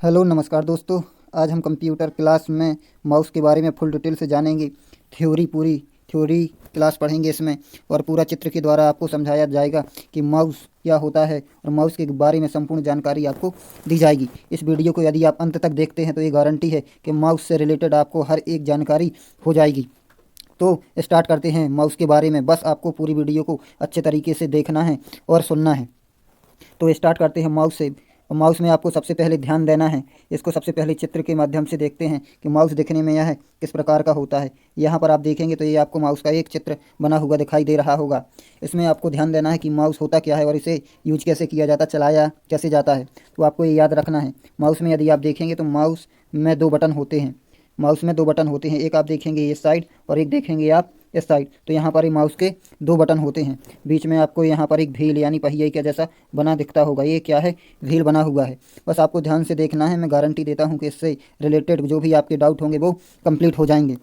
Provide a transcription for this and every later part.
Hello नमस्कार दोस्तों। आज हम कंप्यूटर क्लास में माउस के बारे में फुल डिटेल से जानेंगे। पूरी थ्योरी क्लास पढ़ेंगे इसमें, और पूरा चित्र के द्वारा आपको समझाया जाएगा कि माउस क्या होता है और माउस के बारे में संपूर्ण जानकारी आपको दी जाएगी। इस वीडियो को यदि आप अंत तक देखते हैं तो ये गारंटी है कि माउस से रिलेटेड आपको हर एक जानकारी हो जाएगी। तो स्टार्ट करते हैं माउस के बारे में। बस आपको पूरी वीडियो को अच्छे तरीके से देखना है और सुनना है। तो स्टार्ट करते हैं माउस से। माउस में आपको सबसे पहले ध्यान देना है, इसको सबसे पहले चित्र के माध्यम से देखते हैं कि माउस दिखने में यह किस प्रकार का होता है। यहाँ पर आप देखेंगे तो ये आपको माउस का एक चित्र बना हुआ दिखाई दे रहा होगा। इसमें आपको ध्यान देना है कि माउस होता क्या है और इसे यूज कैसे किया जाता, चलाया कैसे जाता है। तो आपको ये याद रखना है। माउस में यदि आप देखेंगे तो माउस में दो बटन होते हैं। एक आप देखेंगे इस साइड और एक देखेंगे आप इस साइड। तो यहाँ पर ही माउस के दो बटन होते हैं। बीच में आपको यहाँ पर एक व्हील यानी पहिए के जैसा बना दिखता होगा। ये क्या है? व्हील बना हुआ है। बस आपको ध्यान से देखना है। मैं गारंटी देता हूँ कि इससे रिलेटेड जो भी आपके डाउट होंगे वो कंप्लीट हो जाएंगे।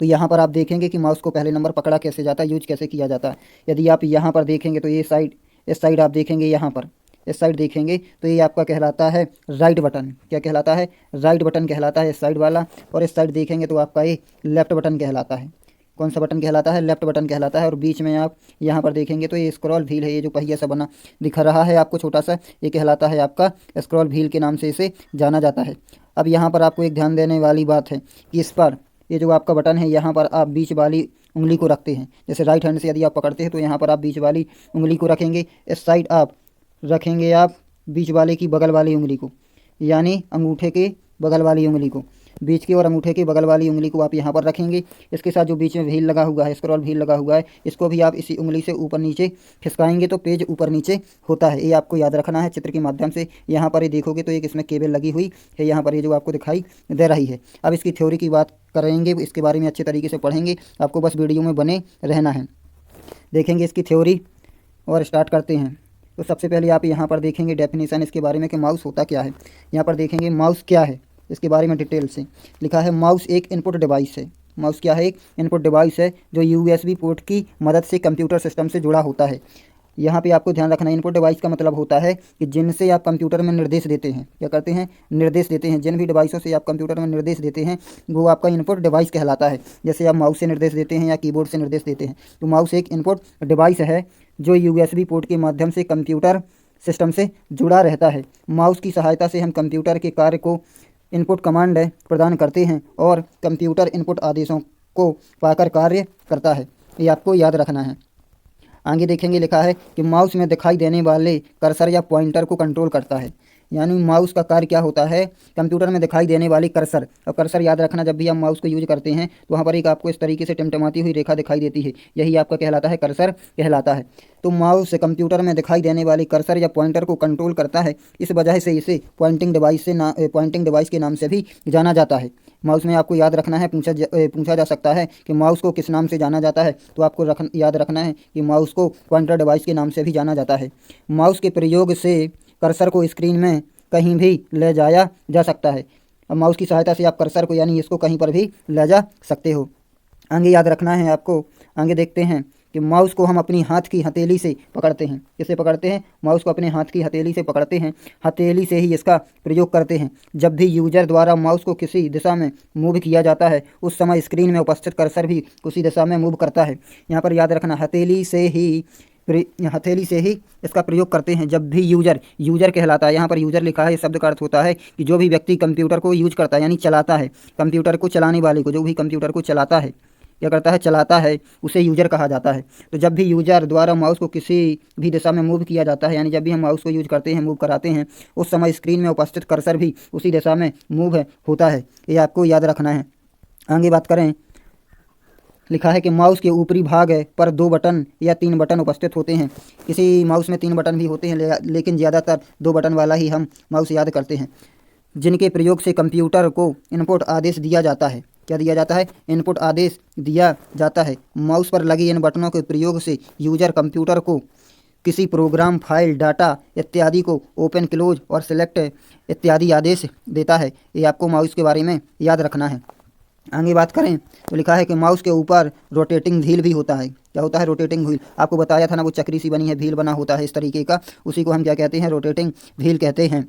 तो यहाँ पर आप देखेंगे कि माउस को पहले नंबर पकड़ा कैसे जाता है, यूज कैसे किया जाता है। यदि आप यहाँ पर देखेंगे तो ये साइड, इस साइड आप देखेंगे, यहाँ पर इस साइड देखेंगे तो ये आपका कहलाता है राइट बटन। क्या कहलाता है? राइट बटन कहलाता है इस साइड वाला। और इस साइड देखेंगे तो आपका ये लेफ्ट बटन कहलाता है। कौन सा बटन कहलाता है? लेफ्ट बटन कहलाता है। और बीच में आप यहाँ पर देखेंगे तो ये स्क्रॉल व्हील है। ये जो पहिया सा बना दिख रहा है आपको छोटा सा, ये कहलाता है आपका स्क्रॉल व्हील के नाम से इसे जाना जाता है। अब यहाँ पर आपको एक ध्यान देने वाली बात है कि इस पर ये जो आपका बटन है, यहाँ पर आप बीच वाली उंगली को रखते हैं। जैसे राइट हैंड से यदि आप पकड़ते हैं तो यहाँ पर आप बीच वाली उंगली को रखेंगे। इस साइड आप रखेंगे आप बीच वाले की बगल वाली उंगली को, यानी अंगूठे के बगल वाली उंगली को। बीच की और अंगूठे की बगल वाली उंगली को आप यहाँ पर रखेंगे। इसके साथ जो बीच में व्हील लगा हुआ है, स्क्रॉल व्हील लगा हुआ है, इसको भी आप इसी उंगली से ऊपर नीचे खिसकाएंगे तो पेज ऊपर नीचे होता है। ये आपको याद रखना है चित्र के माध्यम से। यहाँ पर ये देखोगे तो एक इसमें केबल लगी हुई है, यहाँ पर ये जो आपको दिखाई दे रही है। अब इसकी थ्योरी की बात करेंगे, इसके बारे में अच्छे तरीके से पढ़ेंगे। आपको बस वीडियो में बने रहना है। देखेंगे इसकी थ्योरी और स्टार्ट करते हैं। तो सबसे पहले आप यहाँ पर देखेंगे डेफिनेशन इसके बारे में कि माउस होता क्या है। यहाँ पर देखेंगे माउस क्या है, इसके बारे में डिटेल से लिखा है। माउस एक इनपुट डिवाइस है। माउस क्या है? एक इनपुट डिवाइस है जो यूएसबी पोर्ट की मदद से कंप्यूटर सिस्टम से जुड़ा होता है। यहाँ पे आपको ध्यान रखना है, इनपुट डिवाइस का मतलब होता है कि जिनसे आप कंप्यूटर में निर्देश देते हैं। क्या करते हैं? निर्देश देते हैं। जिन भी डिवाइसों से आप कंप्यूटर में निर्देश देते हैं वो आपका इनपुट डिवाइस कहलाता है। जैसे आप माउस से निर्देश देते हैं या कीबोर्ड से निर्देश देते हैं, तो माउस एक इनपुट डिवाइस है जो यूएसबी पोर्ट के माध्यम से कंप्यूटर सिस्टम से जुड़ा रहता है। माउस की सहायता से हम कंप्यूटर के कार्य को इनपुट कमांड प्रदान करते हैं और कंप्यूटर इनपुट आदेशों को पाकर कार्य करता है। ये आपको याद रखना है। आगे देखेंगे लिखा है कि माउस में दिखाई देने वाले कर्सर या पॉइंटर को कंट्रोल करता है। यानी माउस का कार्य क्या होता है? कंप्यूटर में दिखाई देने वाली कर्सर। और कर्सर याद रखना, जब भी हम माउस को यूज करते हैं तो वहाँ पर एक आपको इस तरीके से टिमटिमाती हुई रेखा दिखाई देती है, यही आपका कहलाता है कर्सर कहलाता है। तो माउस कंप्यूटर में दिखाई देने वाली कर्सर या पॉइंटर को कंट्रोल करता है। इस वजह से इसे पॉइंटिंग डिवाइस के नाम से भी जाना जाता है। माउस में आपको याद रखना है, पूछा जा सकता है कि माउस को किस नाम से जाना जाता है, तो आपको याद रखना है कि माउस को पॉइंटर डिवाइस के नाम से भी जाना जाता है। माउस के प्रयोग से कर्सर को स्क्रीन में कहीं भी ले जाया जा सकता है। अब माउस की सहायता से आप कर्सर को यानी इसको कहीं पर भी ले जा सकते हो। आगे याद रखना है आपको। आगे देखते हैं कि माउस को हम अपनी हाथ की हथेली से पकड़ते हैं। किससे पकड़ते हैं? माउस को अपने हाथ की हथेली से पकड़ते हैं। हथेली से ही इसका प्रयोग करते हैं। जब भी यूजर द्वारा माउस को किसी दिशा में मूव किया जाता है उस समय स्क्रीन में उपस्थित कर्सर भी उसी दिशा में मूव करता है। यहाँ पर याद रखना, हथेली से ही इसका प्रयोग करते हैं। जब भी यूजर कहलाता है। यहाँ पर यूजर लिखा है, इस शब्द का अर्थ होता है कि जो भी व्यक्ति कंप्यूटर को यूज करता है यानी चलाता है। कंप्यूटर को चलाने वाले को, जो भी कंप्यूटर को चलाता है, क्या करता है? चलाता है, उसे यूजर कहा जाता है। तो जब भी यूजर द्वारा माउस को किसी भी दिशा में मूव किया जाता है, यानी जब भी हम माउस को यूज करते हैं, मूव कराते हैं, उस समय स्क्रीन में उपस्थित कर्सर भी उसी दिशा में मूव होता है। ये आपको याद रखना है। आगे बात करें, लिखा है कि माउस के ऊपरी भाग पर 2 बटन या 3 बटन उपस्थित होते हैं। किसी माउस में 3 बटन भी होते हैं, लेकिन ज़्यादातर 2 बटन वाला ही हम माउस याद करते हैं, जिनके प्रयोग से कंप्यूटर को इनपुट आदेश दिया जाता है। क्या दिया जाता है? इनपुट आदेश दिया जाता है। माउस पर लगे इन बटनों के प्रयोग से यूजर कंप्यूटर को किसी प्रोग्राम, फाइल, डाटा इत्यादि को ओपन, क्लोज और सिलेक्ट इत्यादि आदेश देता है। ये आपको माउस के बारे में याद रखना है। आगे बात करें तो लिखा है कि माउस के ऊपर रोटेटिंग व्हील भी होता है। क्या होता है? Rotating wheel. आपको बताया था ना, वो चक्री सी बनी है, व्हील बना होता है इस तरीके का, उसी को हम क्या कहते हैं? रोटेटिंग व्हील कहते हैं।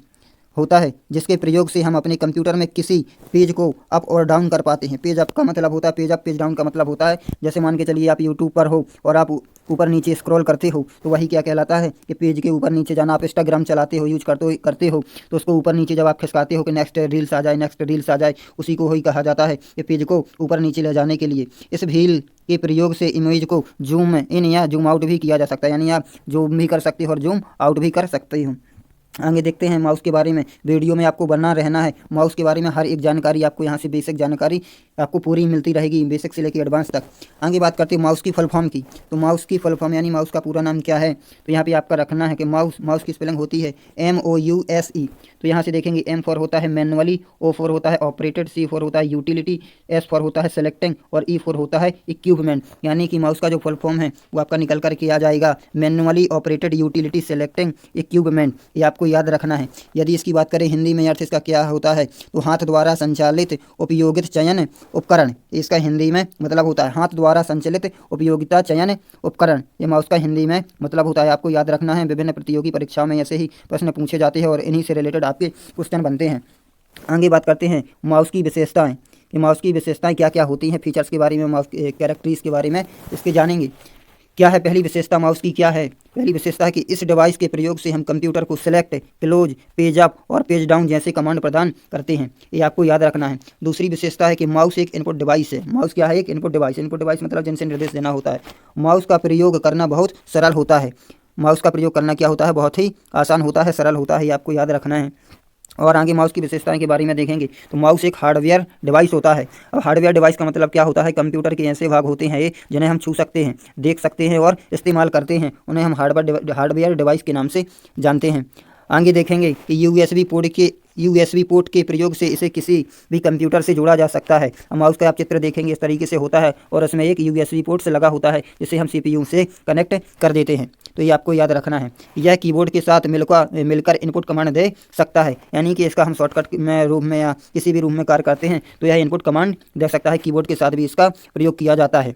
होता है जिसके प्रयोग से हम अपने कंप्यूटर में किसी पेज को अप और डाउन कर पाते हैं। पेज अप का मतलब होता है पेज अप, पेज डाउन का मतलब होता है जैसे मान के चलिए आप यूट्यूब पर हो और आप ऊपर नीचे स्क्रॉल करते हो तो वही क्या कहलाता है कि पेज के ऊपर नीचे जाना। आप इंस्टाग्राम चलाते हो, यूज करते हो तो उसको ऊपर नीचे जब आप खिसकाते हो कि नेक्स्ट रील्स आ जाए, नेक्स्ट रील्स आ जाए, उसी को वही कहा जाता है कि पेज को ऊपर नीचे ले जाने के लिए इस व्हील के प्रयोग से इमेज को जूम इन या जूम आउट भी किया जा सकता है, यानी आप जूम भी कर सकते हो और जूम आउट भी कर सकते हो। आगे देखते हैं माउस के बारे में। वीडियो में आपको बना रहना है। माउस के बारे में हर एक जानकारी आपको यहाँ से बेसिक जानकारी आपको पूरी मिलती रहेगी, बेसिक से लेकर एडवांस तक। आगे बात करते हैं माउस की फुल फॉर्म की। तो माउस की फुल फॉर्म यानी माउस का पूरा नाम क्या है, तो यहाँ पे आपका रखना है कि माउस की स्पेलिंग होती है MOUSE। तो यहाँ से देखेंगे M फॉर होता है मैनुअली, O फॉर होता है ऑपरेटेड, C फॉर होता है यूटिलिटी, S फॉर होता है सेलेक्टिंग और E फॉर होता है इक्विपमेंट। यानी कि माउस का जो फुल फॉर्म है वो आपका निकल करके आ जाएगा manually, operated, utility, selecting, equipment. ये आपको याद रखना है। यदि इसकी बात करें हिंदी में अर्थ इसका क्या होता है तो हाथ द्वारा संचालित उपयोगित चयन उपकरण। इसका हिंदी में मतलब होता है हाथ द्वारा संचालित उपयोगिता चयन उपकरण। ये माउस का हिंदी में मतलब होता है, आपको याद रखना है। विभिन्न प्रतियोगी परीक्षाओं में ऐसे ही प्रश्न पूछे जाते हैं और इन्हीं से रिलेटेड आपके क्वेश्चन बनते हैं। आगे बात करते हैं माउस की विशेषताएं कि माउस की विशेषताएं क्या क्या होती हैं, फीचर्स के बारे में, माउस कैरेक्टरिस्टिक्स के बारे में इसके जानेंगे। क्या है पहली विशेषता माउस की, क्या है पहली विशेषता है कि इस डिवाइस के प्रयोग से हम कंप्यूटर को सेलेक्ट, क्लोज, पेज अप और पेज डाउन जैसे कमांड प्रदान करते हैं। ये आपको याद रखना है। दूसरी विशेषता है कि माउस एक इनपुट डिवाइस है। माउस क्या है, एक इनपुट डिवाइस। इनपुट डिवाइस मतलब जिनसे निर्देश देना होता है। माउस का प्रयोग करना बहुत सरल होता है। माउस का प्रयोग करना क्या होता है, बहुत ही आसान होता है, सरल होता है, ये आपको याद रखना है। और आगे माउस की विशेषताएं के बारे में देखेंगे तो माउस एक हार्डवेयर डिवाइस होता है। अब हार्डवेयर डिवाइस का मतलब क्या होता है, कंप्यूटर के ऐसे भाग होते हैं ये जिन्हें हम छू सकते हैं, देख सकते हैं और इस्तेमाल करते हैं, उन्हें हम हार्डवेयर डिवाइस के नाम से जानते हैं। आगे देखेंगे कि यूएसबी पोर्ट के प्रयोग से इसे किसी भी कंप्यूटर से जोड़ा जा सकता है। माउस का आप चित्र देखेंगे इस तरीके से होता है और उसमें एक यूएसबी पोर्ट से लगा होता है जिसे हम सीपीयू से कनेक्ट कर देते हैं। तो ये आपको याद रखना है। यह कीबोर्ड के साथ मिलकर इनपुट कमांड दे सकता है, यानी कि इसका हम शॉर्टकट में रूप में या किसी भी रूप में कार्य करते हैं तो यह इनपुट कमांड दे सकता है। कीबोर्ड के साथ भी इसका प्रयोग किया जाता है।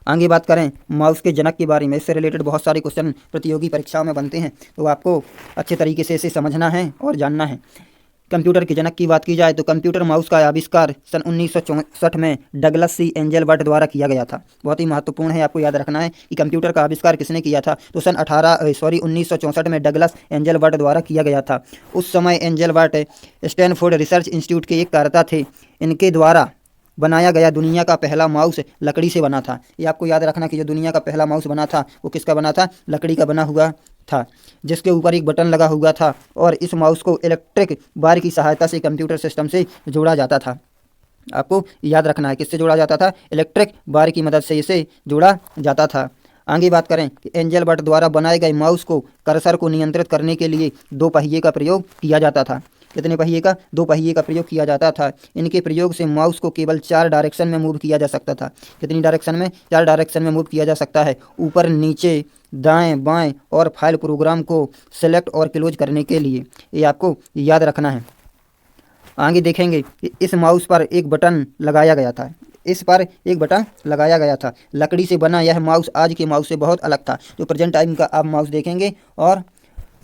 आगे बात करें माउस के जनक के बारे में, इससे रिलेटेड बहुत सारे क्वेश्चन प्रतियोगी परीक्षाओं में बनते हैं तो आपको अच्छे तरीके से इसे समझना है और जानना है। कंप्यूटर के जनक की बात की जाए तो कंप्यूटर माउस का आविष्कार सन 1964 में डगलस सी एंजलबर्ट द्वारा किया गया था। बहुत ही महत्वपूर्ण है, आपको याद रखना है कि कंप्यूटर का आविष्कार किसने किया था, तो सन 1964 में डगलस एंजलबर्ट द्वारा किया गया था। उस समय एंजलबर्ट स्टैनफोर्ड रिसर्च इंस्टीट्यूट के एक कार्यकर्ता थे। इनके द्वारा बनाया गया दुनिया का पहला माउस लकड़ी से बना था। ये आपको याद रखना कि जो दुनिया का पहला माउस बना था वो किसका बना था, लकड़ी का बना हुआ था, जिसके ऊपर एक बटन लगा हुआ था और इस माउस को इलेक्ट्रिक बार की सहायता से कंप्यूटर सिस्टम से जोड़ा जाता था। आपको याद रखना है किससे जोड़ा जाता था, इलेक्ट्रिक बार की मदद से इसे जोड़ा जाता था। आगे बात करें कि एंजलबर्ट द्वारा बनाए गए माउस को कर्सर को नियंत्रित करने के लिए 2 पहिए का प्रयोग किया जाता था। कितने पहिए का, 2 पहिए का प्रयोग किया जाता था। इनके प्रयोग से माउस को केवल 4 डायरेक्शन में मूव किया जा सकता था। कितनी डायरेक्शन में, 4 डायरेक्शन में मूव किया जा सकता है, ऊपर नीचे, दाएं बाएं और फाइल प्रोग्राम को सेलेक्ट और क्लोज करने के लिए। ये आपको याद रखना है। आगे देखेंगे कि इस माउस पर एक बटन लगाया गया था। इस पर एक बटन लगाया गया था। लकड़ी से बना यह माउस आज के माउस से बहुत अलग था। जो प्रेजेंट टाइम का आप माउस देखेंगे और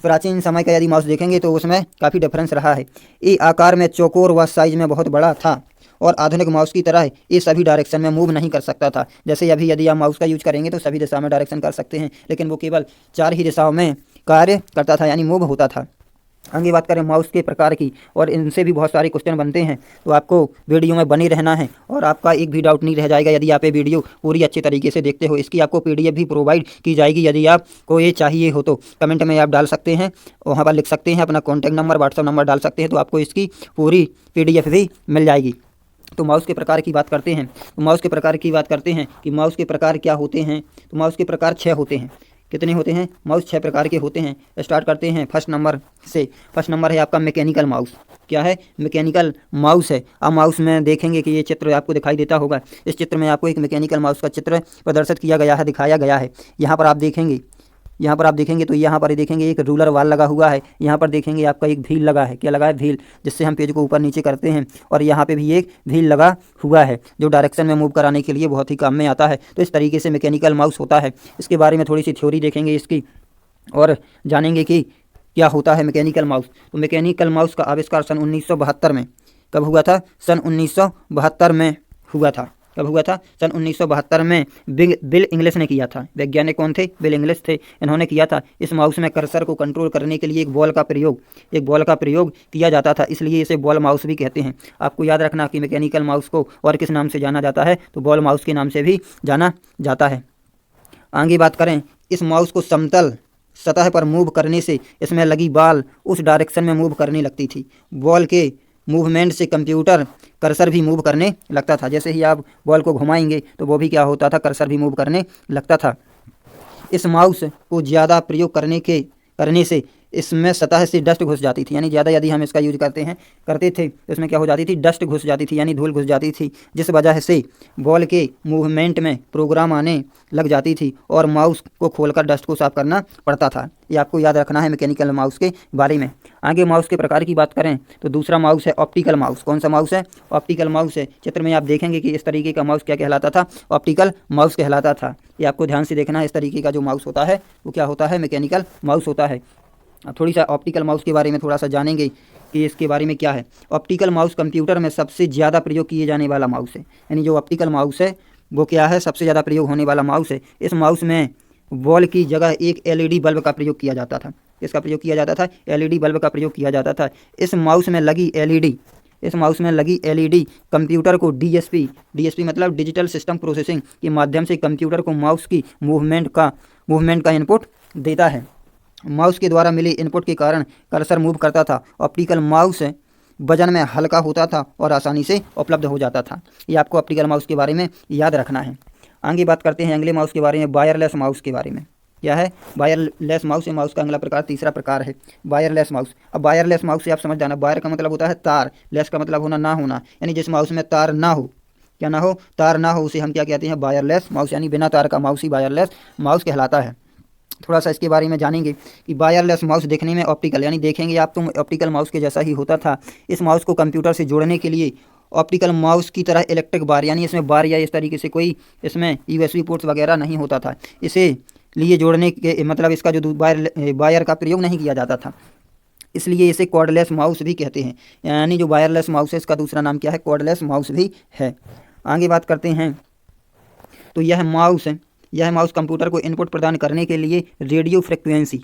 प्राचीन समय का यदि माउस देखेंगे तो उसमें काफ़ी डिफरेंस रहा है। ये आकार में चौकोर व साइज में बहुत बड़ा था और आधुनिक माउस की तरह ये सभी डायरेक्शन में मूव नहीं कर सकता था। जैसे अभी यदि आप माउस का यूज करेंगे तो सभी दिशा में डायरेक्शन कर सकते हैं, लेकिन वो केवल 4 ही दिशाओं में कार्य करता था, यानी मूव होता था। आगे बात करें माउस के प्रकार की, और इनसे भी बहुत सारे क्वेश्चन बनते हैं तो आपको वीडियो में बने रहना है और आपका एक भी डाउट नहीं रह जाएगा यदि आप ये वीडियो पूरी अच्छे तरीके से देखते हो। इसकी आपको PDF भी प्रोवाइड की जाएगी। यदि आपको ये चाहिए हो तो कमेंट में आप डाल सकते हैं, वहाँ पर लिख सकते हैं अपना कॉन्टैक्ट नंबर, व्हाट्सअप नंबर डाल सकते हैं तो आपको इसकी पूरी PDF भी मिल जाएगी। तो माउस के प्रकार की बात करते हैं। तो माउस के प्रकार की बात करते हैं कि माउस के प्रकार क्या होते हैं। तो माउस के प्रकार 6 होते हैं। कितने होते हैं, माउस 6 प्रकार के होते हैं। स्टार्ट करते हैं फर्स्ट नंबर से। फर्स्ट नंबर है आपका मैकेनिकल माउस। क्या है, मैकेनिकल माउस है। अब माउस में देखेंगे कि ये चित्र आपको दिखाई देता होगा। इस चित्र में आपको एक मैकेनिकल माउस का चित्र प्रदर्शित किया गया है, दिखाया गया है। यहाँ पर आप देखेंगे तो यहाँ पर देखेंगे एक रूलर वाल लगा हुआ है। यहाँ पर देखेंगे आपका एक व्हील लगा है। क्या लगा है, व्हील, जिससे हम पेज को ऊपर नीचे करते हैं। और यहाँ पे भी एक व्हील लगा हुआ है जो डायरेक्शन में मूव कराने के लिए बहुत ही काम में आता है। तो इस तरीके से मैकेनिकल माउस होता है। इसके बारे में थोड़ी सी थ्योरी देखेंगे इसकी और जानेंगे कि क्या होता है मैकेनिकल माउस। तो मैकेनिकल माउस का आविष्कार सन 1972 में कब हुआ था? सन 1972 में हुआ था। कब हुआ था? सन 1972 में बिल इंग्लिश ने किया था। वैज्ञानिक कौन थे? बिल इंग्लिश थे, इन्होंने किया था। इस माउस में कर्सर को कंट्रोल करने के लिए एक बॉल का प्रयोग किया जाता था, इसलिए इसे बॉल माउस भी कहते हैं। आपको याद रखना कि मैकेनिकल माउस को और किस नाम से जाना जाता है? तो बॉल माउस के नाम से भी जाना जाता है। आगे बात करें, इस माउस को समतल सतह पर मूव करने से इसमें लगी बॉल उस डायरेक्शन में मूव करने लगती थी। बॉल के मूवमेंट से कंप्यूटर कर्सर भी मूव करने लगता था। जैसे ही आप बॉल को घुमाएंगे तो वो भी क्या होता था? कर्सर भी मूव करने लगता था। इस माउस को ज़्यादा प्रयोग करने से इसमें सतह से डस्ट घुस जाती थी, यानी ज़्यादा यदि हम इसका यूज करते थे तो इसमें क्या हो जाती थी? डस्ट घुस जाती थी, यानी धूल घुस जाती थी, जिस वजह से बॉल के मूवमेंट में प्रोग्राम आने लग जाती थी और माउस को खोलकर डस्ट को साफ करना पड़ता था। ये आपको याद रखना है मैकेनिकल माउस के बारे में। आगे माउस के प्रकार की बात करें तो दूसरा माउस है ऑप्टिकल माउस। कौन सा माउस है? ऑप्टिकल माउस है। चित्र में आप देखेंगे कि इस तरीके का माउस क्या कहलाता था? ऑप्टिकल माउस कहलाता था। ये आपको ध्यान से देखना है, इस तरीके का जो माउस होता है वो क्या होता है? मैकेनिकल माउस होता है। अब थोड़ी सा ऑप्टिकल माउस के बारे में थोड़ा सा जानेंगे कि इसके बारे में क्या है। ऑप्टिकल माउस कंप्यूटर में सबसे ज़्यादा प्रयोग किए जाने वाला माउस है, यानी जो ऑप्टिकल माउस है वो क्या है? सबसे ज़्यादा प्रयोग होने वाला माउस है। इस माउस में बॉल की जगह एक एलईडी बल्ब का प्रयोग किया जाता था। इसका प्रयोग किया जाता था? एलईडी बल्ब का प्रयोग किया जाता था। इस माउस में लगी एलईडी कंप्यूटर को डीएसपी मतलब डिजिटल सिस्टम प्रोसेसिंग के माध्यम से कंप्यूटर को माउस की मूवमेंट का इनपुट देता है। माउस के द्वारा मिले इनपुट के कारण कर्सर मूव करता था। ऑप्टिकल माउस वजन में हल्का होता था और आसानी से उपलब्ध हो जाता था। ये आपको ऑप्टिकल माउस के बारे में याद रखना है। आगे बात करते हैं अगले माउस के बारे में, वायरलेस माउस के बारे में। क्या है? Wireless mouse. ये माउस का अगला प्रकार, तीसरा प्रकार है वायरलेस माउस। अब वायरलेस माउस से आप समझ जाना, वायर का मतलब होता है तार, लेस का मतलब होना ना होना, यानी जिस माउस में तार ना हो, क्या ना हो? तार ना हो, उसे हम क्या कहते हैं? वायरलेस माउस, यानी बिना तार का माउस ही वायरलेस माउस कहलाता है। थोड़ा सा इसके बारे में जानेंगे कि वायरलेस माउस देखने में ऑप्टिकल, यानी देखेंगे आप तो ऑप्टिकल माउस के जैसा ही होता था। इस माउस को कंप्यूटर से जोड़ने के लिए ऑप्टिकल माउस की तरह इलेक्ट्रिक बार, यानी इसमें बार या इस तरीके से कोई इसमें यूएसबी पोर्ट्स वगैरह नहीं होता था। इसे लिए जोड़ने के मतलब इसका जो वायर का प्रयोग नहीं किया जाता था, इसलिए इसे कॉर्डलेस माउस भी कहते हैं। यानी जो वायरलेस माउस है इसका दूसरा नाम क्या है? कॉर्डलेस माउस भी है। आगे बात करते हैं तो यह माउस कंप्यूटर को इनपुट प्रदान करने के लिए रेडियो फ्रिक्वेंसी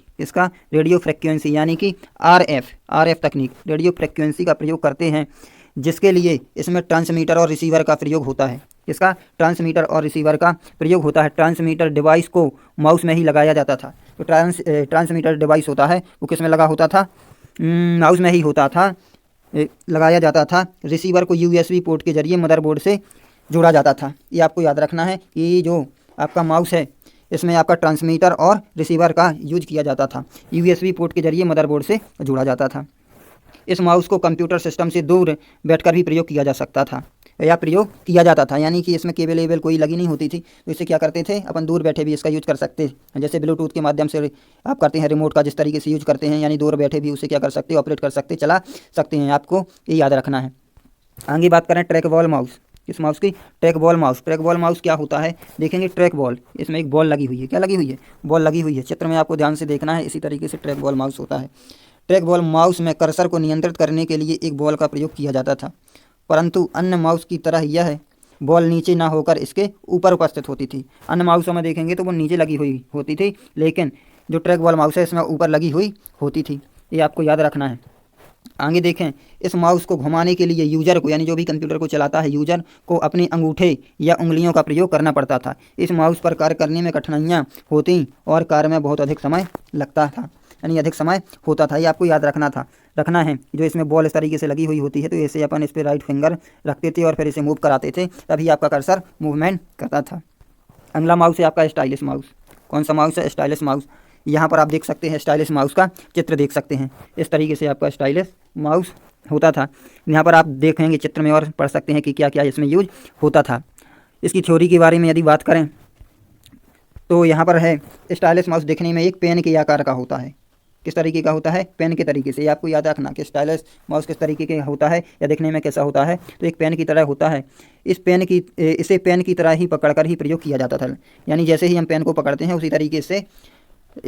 यानी कि आरएफ तकनीक, रेडियो फ्रिक्वेंसी का प्रयोग करते हैं, जिसके लिए इसमें ट्रांसमीटर और रिसीवर का प्रयोग होता है। इसका ट्रांसमीटर और रिसीवर का प्रयोग होता है। ट्रांसमीटर डिवाइस को माउस में ही लगाया जाता था। तो ट्रांसमीटर डिवाइस होता है वो किस में लगा होता था? माउस में ही होता था, लगाया जाता था। रिसीवर को यूएसबी पोर्ट के जरिए मदरबोर्ड से जोड़ा जाता था। ये आपको याद रखना है कि जो आपका माउस है इसमें आपका ट्रांसमीटर और रिसीवर का यूज किया जाता था। यूएसबी पोर्ट के जरिए मदरबोर्ड से जोड़ा जाता था। इस माउस को कंप्यूटर सिस्टम से दूर बैठकर भी प्रयोग किया जा सकता था या प्रयोग किया जाता था, यानी कि इसमें केबल कोई लगी नहीं होती थी, तो इसे क्या करते थे? अपन दूर बैठे भी इसका यूज कर सकते हैं। जैसे ब्लूटूथ के माध्यम से आप करते हैं रिमोट का जिस तरीके से यूज करते हैं, यानी दूर बैठे भी उसे क्या कर सकते? ऑपरेट कर सकते, चला सकते हैं। आपको ये याद रखना है। आगे बात करें ट्रैक बॉल माउस। इस माउस की ट्रैक बॉल माउस क्या होता है? देखेंगे ट्रैक बॉल, इसमें एक बॉल लगी हुई है। क्या लगी हुई है? बॉल लगी हुई है। चित्र में आपको ध्यान से देखना है। इसी तरीके से ट्रैक बॉल माउस होता है। ट्रैक बॉल माउस में कर्सर को नियंत्रित करने के लिए एक बॉल का प्रयोग किया जाता था, परंतु अन्य माउस की तरह यह बॉल नीचे ना होकर इसके ऊपर उपस्थित होती थी। अन्य माउसों में देखेंगे तो वो नीचे लगी हुई होती थी, लेकिन जो ट्रैक बॉल माउस है इसमें ऊपर लगी हुई होती थी। ये आपको याद रखना है। आगे देखें, इस माउस को घुमाने के लिए यूजर को, यानी जो भी कंप्यूटर को चलाता है, यूजर को अपने अंगूठे या उंगलियों का प्रयोग करना पड़ता था। इस माउस पर कार्य करने में कठिनाइयाँ होती और कार्य में बहुत अधिक समय लगता था, यानी अधिक समय होता था। ये आपको याद रखना है। जो इसमें बॉल इस तरीके से लगी हुई होती है, तो ऐसे अपन इस पर राइट फिंगर रखते थे और फिर इसे मूव कराते थे, तभी आपका कर्सर मूवमेंट करता था। अगला माउस है आपका स्टाइलिश माउस। कौन सा माउस है? Stylish mouse. यहाँ पर आप देख सकते हैं स्टाइलिश माउस का चित्र देख सकते हैं। इस तरीके से आपका स्टाइलिश माउस होता था। यहाँ पर आप देखेंगे चित्र में और पढ़ सकते हैं कि क्या क्या इसमें यूज होता था। इसकी थ्योरी के बारे में यदि बात करें तो यहाँ पर है, स्टाइलिश माउस दिखने में एक पेन के आकार का होता है। किस तरीके का होता है? पेन के तरीके से। ये आपको याद रखना कि स्टाइलिश माउस किस तरीके के होता है या दिखने में कैसा होता है। तो एक पेन की तरह होता है। इसे पेन की तरह ही पकड़कर ही प्रयोग किया जाता था, यानी जैसे ही हम पेन को पकड़ते हैं उसी तरीके से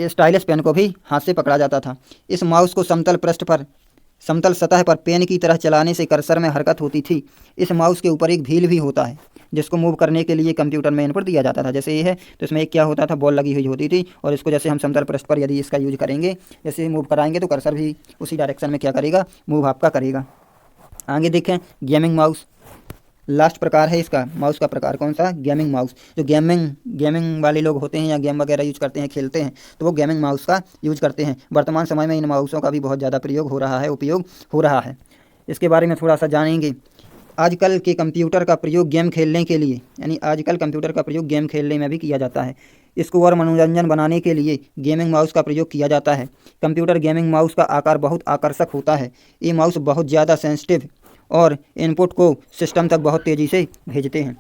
स्टाइलस पेन को भी हाथ से पकड़ा जाता था। इस माउस को समतल सतह पर पेन की तरह चलाने से कर्सर में हरकत होती थी। इस माउस के ऊपर एक व्हील भी होता है जिसको मूव करने के लिए कंप्यूटर में इनपुट दिया जाता था। जैसे ये है तो इसमें एक क्या होता था, बॉल लगी हुई होती थी और इसको जैसे हम समतल पृष्ठ पर यदि इसका यूज करेंगे, जैसे मूव कराएंगे तो कर्सर भी उसी डायरेक्शन में क्या करेगा, मूव आपका करेगा। आगे देखें गेमिंग माउस। लास्ट प्रकार है इसका माउस का प्रकार कौन सा, गेमिंग माउस। जो गेमिंग वाले लोग होते हैं या गेम वगैरह यूज करते हैं, खेलते हैं, तो वो गेमिंग माउस का यूज करते हैं। वर्तमान समय में इन माउसों का भी बहुत ज़्यादा प्रयोग हो रहा है, उपयोग हो रहा है। इसके बारे में थोड़ा सा जानेंगे। आजकल के कंप्यूटर का प्रयोग गेम खेलने के लिए, यानी आजकल कंप्यूटर का प्रयोग गेम खेलने में भी किया जाता है। इसको और मनोरंजन बनाने के लिए गेमिंग माउस का प्रयोग किया जाता है। कंप्यूटर गेमिंग माउस का आकार बहुत आकर्षक होता है। ये माउस बहुत ज़्यादा सेंसिटिव और इनपुट को सिस्टम तक बहुत तेज़ी से भेजते हैं।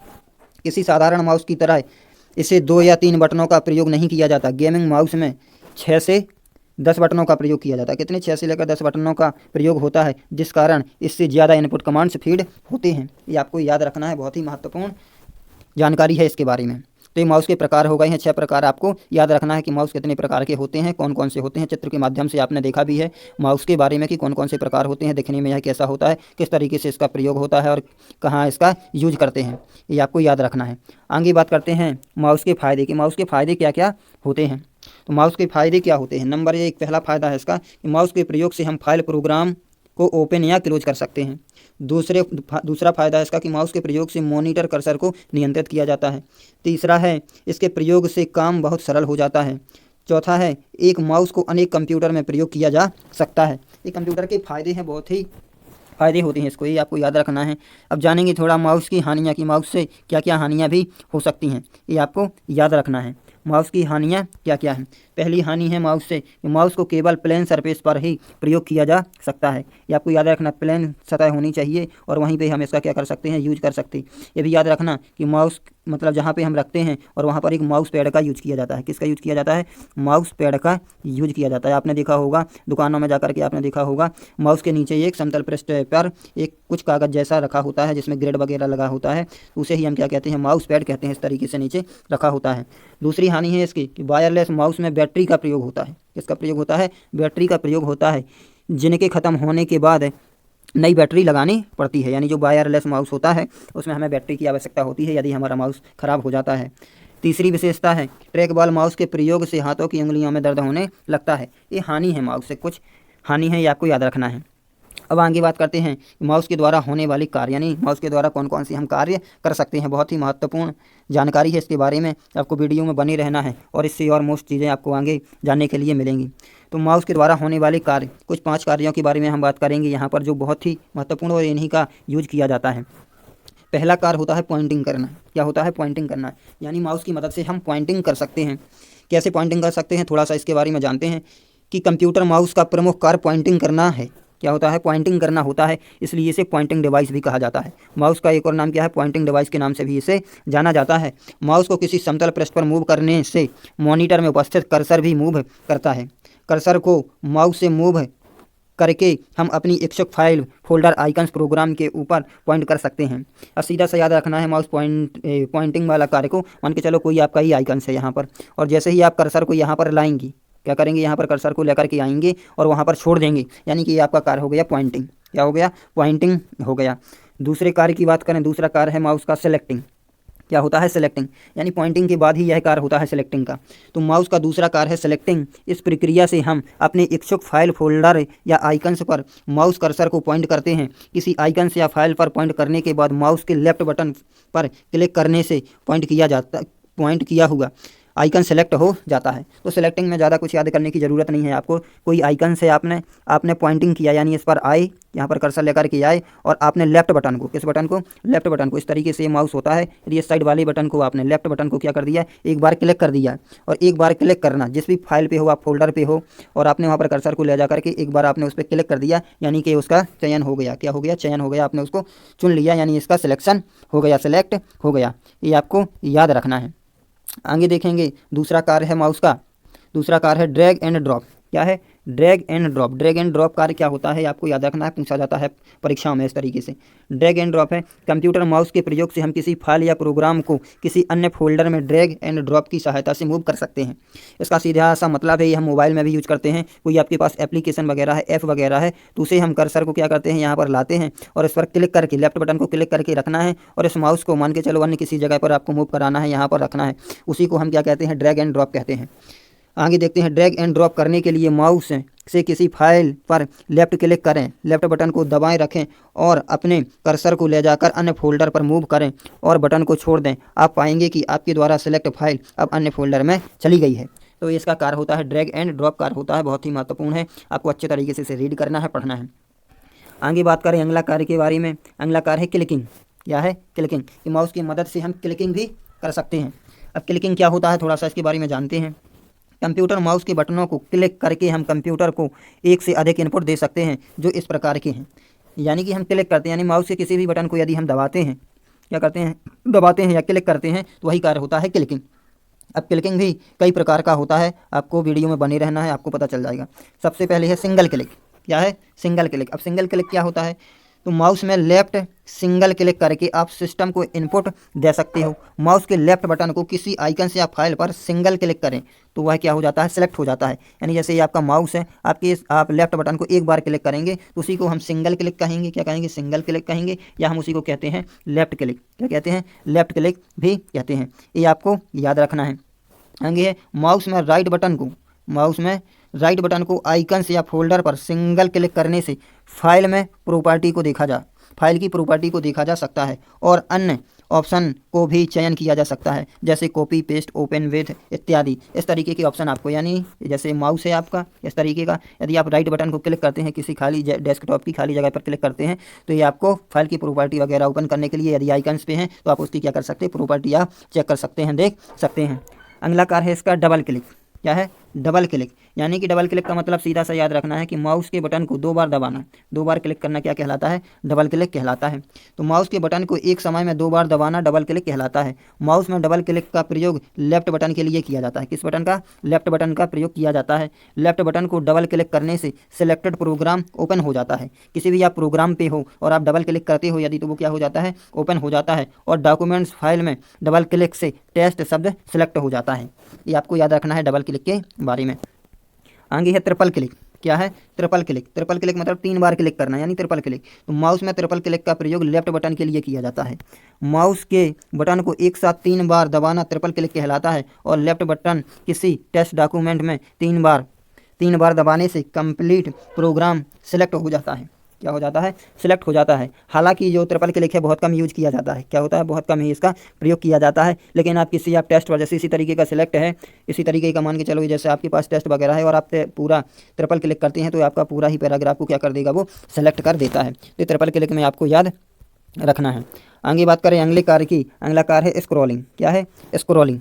किसी साधारण माउस की तरह इसे 2 या 3 बटनों का प्रयोग नहीं किया जाता। गेमिंग माउस में 6 से 10 बटनों का प्रयोग किया जाता है। कितने, 6 से लेकर 10 बटनों का प्रयोग होता है, जिस कारण इससे ज़्यादा इनपुट कमांड्स फीड होते हैं। ये आपको याद रखना है, बहुत ही महत्वपूर्ण जानकारी है इसके बारे में। तो ये माउस के प्रकार हो गए हैं, 6 प्रकार। आपको याद रखना है कि माउस कितने प्रकार के होते हैं, कौन कौन से होते हैं। चित्र के माध्यम से आपने देखा भी है माउस के बारे में कि कौन कौन से प्रकार होते हैं, दिखने में यह कैसा होता है, किस तरीके से इसका प्रयोग होता है और कहाँ इसका यूज करते हैं, ये आपको याद रखना है। आगे बात करते हैं माउस के फ़ायदे की। माउस के फ़ायदे क्या क्या होते हैं। तो माउस के फ़ायदे क्या होते हैं। नंबर 1 पहला फ़ायदा है इसका कि माउस के प्रयोग से हम फाइल प्रोग्राम को ओपन या क्लोज कर सकते हैं। दूसरा फ़ायदा है इसका कि माउस के प्रयोग से मॉनिटर कर्सर को नियंत्रित किया जाता है। तीसरा है इसके प्रयोग से काम बहुत सरल हो जाता है। चौथा है एक माउस को अनेक कंप्यूटर में प्रयोग किया जा सकता है। ये कंप्यूटर के फ़ायदे हैं, बहुत ही फ़ायदे होते हैं इसको, ये आपको याद रखना है। अब जानेंगे थोड़ा माउस की हानियाँ कि माउस से क्या क्या हानियाँ भी हो सकती हैं, ये आपको याद रखना है। माउस की हानियाँ क्या क्या हैं। पहली हानि है माउस से कि माउस को केवल प्लेन सरफेस पर ही प्रयोग किया जा सकता है। ये आपको याद रखना, प्लेन सतह होनी चाहिए और वहीं पे हम इसका क्या कर सकते हैं, यूज कर सकते हैं। ये भी याद रखना कि माउस मतलब जहाँ पे हम रखते हैं और वहाँ पर एक माउस पैड का यूज किया जाता है। किसका यूज किया जाता है, माउस पैड का यूज किया जाता है। आपने देखा होगा दुकानों में जाकर के, आपने देखा होगा माउस के नीचे एक समतल पृष्ठ पर एक कुछ कागज़ जैसा रखा होता है जिसमें ग्रेड वगैरह लगा होता है, उसे ही हम क्या कहते हैं, माउस पैड कहते हैं। इस तरीके से नीचे रखा होता है। दूसरी हानि है इसकी कि वायरलेस माउस में बैटरी का प्रयोग होता है। किसका प्रयोग होता है, बैटरी का प्रयोग होता है, जिनके ख़त्म होने के बाद नई बैटरी लगानी पड़ती है। यानी जो वायरलेस माउस होता है उसमें हमें बैटरी की आवश्यकता होती है यदि हमारा माउस ख़राब हो जाता है। तीसरी विशेषता है ट्रैक बॉल माउस के प्रयोग से हाथों की उंगलियों में दर्द होने लगता है। ये हानि है, माउस से कुछ हानि है, ये आपको याद रखना है। अब आगे बात करते हैं माउस के द्वारा होने वाली कार्य, यानी माउस के द्वारा कौन कौन सी हम कार्य कर सकते हैं। बहुत ही महत्वपूर्ण जानकारी है इसके बारे में, आपको वीडियो में बने रहना है और इससे और मोस्ट चीज़ें आपको आगे जानने के लिए मिलेंगी। तो माउस के द्वारा होने वाले कार्य, कुछ 5 कार्यों के बारे में हम बात करेंगे यहाँ पर, जो बहुत ही महत्वपूर्ण और इन्हीं का यूज किया जाता है। पहला कार्य होता है पॉइंटिंग करना। क्या होता है, पॉइंटिंग करना, यानी माउस की मदद से हम पॉइंटिंग कर सकते हैं। कैसे पॉइंटिंग कर सकते हैं, थोड़ा सा इसके बारे में जानते हैं कि कंप्यूटर माउस का प्रमुख कार्य पॉइंटिंग करना है। क्या होता है, पॉइंटिंग करना होता है, इसलिए इसे पॉइंटिंग डिवाइस भी कहा जाता है। माउस का एक और नाम क्या है, पॉइंटिंग डिवाइस के नाम से भी इसे जाना जाता है। माउस को किसी समतल पृष्ठ पर मूव करने से मॉनिटर में उपस्थित कर्सर भी मूव करता है। कर्सर को माउस से मूव करके हम अपनी इच्छुक फाइल, फोल्डर, आइकन्स, प्रोग्राम के ऊपर पॉइंट कर सकते हैं। और सीधा सा याद रखना है माउस पॉइंटिंग वाला कार्य को, मान के चलो कोई आपका ही आइकन्स है यहाँ पर, और जैसे ही आप कर्सर को यहाँ पर लाएंगी, क्या करेंगे, यहाँ पर कर्सर को लेकर के आएंगे और वहाँ पर छोड़ देंगे, यानी कि ये आपका कार्य हो गया पॉइंटिंग। क्या हो गया, पॉइंटिंग हो गया। दूसरे कार्य की बात करें, दूसरा कार्य है माउस का सेलेक्टिंग। क्या होता है, सेलेक्टिंग, यानी पॉइंटिंग के बाद ही यह कार्य होता है सेलेक्टिंग का। तो माउस का दूसरा कार्य है सेलेक्टिंग। इस प्रक्रिया से हम अपने इच्छुक फाइल, फोल्डर या आइकन्स पर माउस कर्सर को पॉइंट करते हैं। किसी आइकन्स या फाइल पर पॉइंट करने के बाद माउस के लेफ्ट बटन पर क्लिक करने से पॉइंट किया हुआ आइकन सेलेक्ट हो जाता है। तो सेलेक्टिंग में ज़्यादा कुछ याद करने की ज़रूरत नहीं है आपको। कोई आइकन से आपने पॉइंटिंग किया, यानी इस पर आए, यहाँ पर कर्सर लेकर के आए और आपने लेफ्ट बटन को, किस बटन को, लेफ्ट बटन को, इस तरीके से माउस होता है, यदि इस साइड वाले बटन को आपने, लेफ्ट बटन को क्या कर दिया, एक बार क्लिक कर दिया। और एक बार क्लिक करना, जिस भी फाइल पे हो, आप फोल्डर पे हो और आपने वहाँ पर कर्सर को ले जा करके एक बार आपने उस पर क्लिक कर दिया, यानी कि उसका चयन हो गया। क्या हो गया, चयन हो गया, आपने उसको चुन लिया, यानी इसका सिलेक्शन हो गया, सेलेक्ट हो गया। ये आपको याद रखना है। आगे देखेंगे दूसरा कार्य है माउस का, दूसरा कार्य है ड्रैग एंड ड्रॉप। क्या है, drag and drop. Drag and drop कार्य क्या होता है आपको याद रखना है, पूछा जाता है परीक्षाओं में इस तरीके से। ड्रैग एंड ड्रॉप है कंप्यूटर माउस के प्रयोग से हम किसी फाइल या प्रोग्राम को किसी अन्य फोल्डर में ड्रैग एंड ड्रॉप की सहायता से मूव कर सकते हैं। इसका सीधा सा मतलब है, ये हम मोबाइल में भी यूज करते हैं। कोई आपके पास एप्लीकेशन वगैरह है, ऐप वगैरह है, तो उसे हम कर्सर को क्या करते हैं, यहाँ पर लाते हैं और इस पर क्लिक करके लेफ्ट बटन को क्लिक करके रखना है और इस माउस को मान के चलो अन्य किसी जगह पर आपको मूव कराना है, यहाँ पर रखना है, उसी को हम क्या कहते हैं, ड्रैग एंड ड्रॉप कहते हैं। आगे देखते हैं, ड्रैग एंड ड्रॉप करने के लिए माउस से किसी फाइल पर लेफ्ट क्लिक करें, लेफ्ट बटन को दबाएं रखें और अपने कर्सर को ले जाकर अन्य फोल्डर पर मूव करें और बटन को छोड़ दें। आप पाएंगे कि आपके द्वारा सेलेक्ट फाइल अब अन्य फोल्डर में चली गई है। तो इसका कार्य होता है ड्रैग एंड ड्रॉप कार्य होता है, बहुत ही महत्वपूर्ण है, आपको अच्छे तरीके से इसे रीड करना है, पढ़ना है। आगे बात करें अगला कार्य के बारे में। अगला कार्य है क्लिकिंग। क्या है? क्लिकिंग। कि माउस की मदद से हम क्लिकिंग भी कर सकते हैं। अब क्लिकिंग क्या होता है, थोड़ा सा इसके बारे में जानते हैं। कंप्यूटर माउस के बटनों को क्लिक करके हम कंप्यूटर को एक से अधिक इनपुट दे सकते हैं जो इस प्रकार के हैं। यानी कि हम क्लिक करते हैं, यानी माउस के किसी भी बटन को यदि हम दबाते हैं, क्या करते हैं, दबाते हैं या क्लिक करते हैं, तो वही कार्य होता है क्लिकिंग। अब क्लिकिंग भी कई प्रकार का होता है, आपको वीडियो में बने रहना है, आपको पता चल जाएगा। सबसे पहले है सिंगल क्लिक। क्या है? Single click. अब सिंगल क्लिक क्या होता है, तो माउस में लेफ्ट सिंगल क्लिक करके आप सिस्टम को इनपुट दे सकते हो। माउस के लेफ्ट बटन को किसी आइकन से या फाइल पर सिंगल क्लिक करें तो वह क्या हो जाता है, सेलेक्ट हो जाता है। यानी जैसे ये आपका माउस है, आप लेफ्ट बटन को एक बार क्लिक करेंगे तो उसी को हम सिंगल क्लिक कहेंगे। क्या कहेंगे? सिंगल क्लिक कहेंगे, या हम उसी को कहते हैं लेफ्ट क्लिक। क्या कहते हैं? लेफ्ट क्लिक भी कहते हैं। ये आपको याद रखना है। आगे है माउस में राइट बटन को आइकन्स या फोल्डर पर सिंगल क्लिक करने से फाइल की प्रॉपर्टी को देखा जा सकता है और अन्य ऑप्शन को भी चयन किया जा सकता है, जैसे कॉपी, पेस्ट, ओपन विथ इत्यादि। इस तरीके के ऑप्शन आपको, यानी जैसे माउस है आपका इस तरीके का, यदि आप राइट बटन को क्लिक करते हैं, किसी खाली डेस्कटॉप की खाली जगह पर क्लिक करते हैं, तो ये आपको फाइल की प्रॉपर्टी वगैरह ओपन करने के लिए, यदि आइकन्स पे हैं तो आप उसकी क्या कर सकते हैं, प्रॉपर्टी आप चेक कर सकते हैं, देख सकते हैं। अगला कार्य है इसका डबल क्लिक। क्या है? Double click. यानी कि डबल क्लिक का मतलब सीधा सा याद रखना है कि माउस के बटन को 2 बार दबाना, 2 बार क्लिक करना क्या कहलाता है, डबल क्लिक कहलाता है। तो माउस के बटन को एक समय में 2 बार दबाना डबल क्लिक कहलाता है। माउस में डबल क्लिक का प्रयोग लेफ्ट बटन के लिए किया जाता है। किस बटन का? लेफ्ट बटन का प्रयोग किया जाता है। लेफ्ट बटन को डबल क्लिक करने से सिलेक्टेड प्रोग्राम ओपन हो जाता है। किसी भी आप प्रोग्राम पे हो और आप डबल क्लिक करते हो यदि, तो वो क्या हो जाता है, ओपन हो जाता है और डॉक्यूमेंट्स फाइल में डबल क्लिक से टेस्ट शब्द सिलेक्ट हो जाता है। ये आपको याद रखना है डबल क्लिक के बारे में। आगे है ट्रिपल क्लिक। क्या है? Triple click. ट्रिपल क्लिक मतलब 3 बार क्लिक करना, यानी ट्रिपल क्लिक। तो माउस में ट्रिपल क्लिक का प्रयोग लेफ्ट बटन के लिए किया जाता है। माउस के बटन को एक साथ 3 बार दबाना ट्रिपल क्लिक कहलाता है और लेफ्ट बटन किसी टेक्स्ट डॉक्यूमेंट में 3 बार दबाने से कंप्लीट प्रोग्राम सिलेक्ट हो जाता है। क्या हो जाता है? सिलेक्ट हो जाता है। हालांकि जो ट्रिपल क्लिक है बहुत कम यूज किया जाता है। क्या होता है? बहुत कम ही इसका प्रयोग किया जाता है। लेकिन आप टेस्ट पर जैसे इसी तरीके का सिलेक्ट है, इसी तरीके का मान के चलो, जैसे आपके पास टेस्ट वगैरह है और आप पूरा ट्रिपल क्लिक करते हैं तो आपका पूरा ही पैराग्राफ को क्या कर देगा, वो सेलेक्ट कर देता है। तो ट्रिपल क्लिक में आपको याद रखना है। आगे बात करें अगले कार्य की। अगला कार्य है स्क्रॉलिंग। क्या है? स्क्रॉलिंग।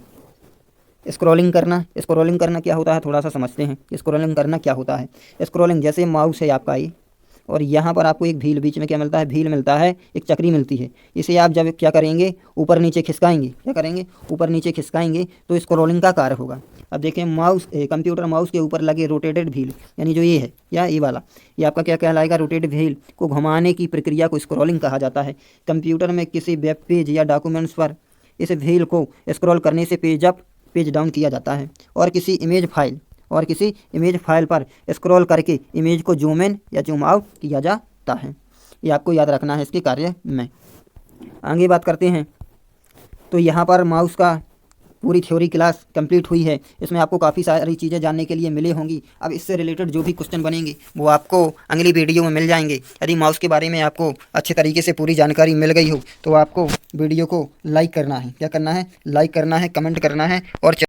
स्क्रॉलिंग करना क्या होता है, थोड़ा सा समझते हैं। स्क्रॉलिंग करना क्या होता है। स्क्रॉलिंग, जैसे माउस है आपका ये और यहाँ पर आपको एक व्हील, बीच में क्या मिलता है, व्हील मिलता है, एक चक्री मिलती है। इसे आप जब क्या करेंगे, ऊपर नीचे खिसकाएंगे, क्या करेंगे, ऊपर नीचे खिसकाएंगे तो स्क्रॉलिंग का कार्य होगा। अब देखें कंप्यूटर माउस के ऊपर लगे रोटेटेड व्हील, यानी जो ये है या ये वाला, ये आपका क्या कहलाएगा, रोटेटेड व्हील को घुमाने की प्रक्रिया को स्क्रॉलिंग कहा जाता है। कंप्यूटर में किसी वेब पेज या डॉक्यूमेंट्स पर इस व्हील को स्क्रॉल करने से पेज अप पेज डाउन किया जाता है और किसी इमेज फाइल पर स्क्रॉल करके इमेज को जूम इन या जूम आउट किया जाता है। ये आपको याद रखना है इसके कार्य में। आगे बात करते हैं। तो यहाँ पर माउस का पूरी थ्योरी क्लास कंप्लीट हुई है। इसमें आपको काफ़ी सारी चीज़ें जानने के लिए मिली होंगी। अब इससे रिलेटेड जो भी क्वेश्चन बनेंगे वो आपको अगली वीडियो में मिल जाएंगे। यदि माउस के बारे में आपको अच्छे तरीके से पूरी जानकारी मिल गई हो तो आपको वीडियो को लाइक करना है। क्या करना है? लाइक करना है, कमेंट करना है और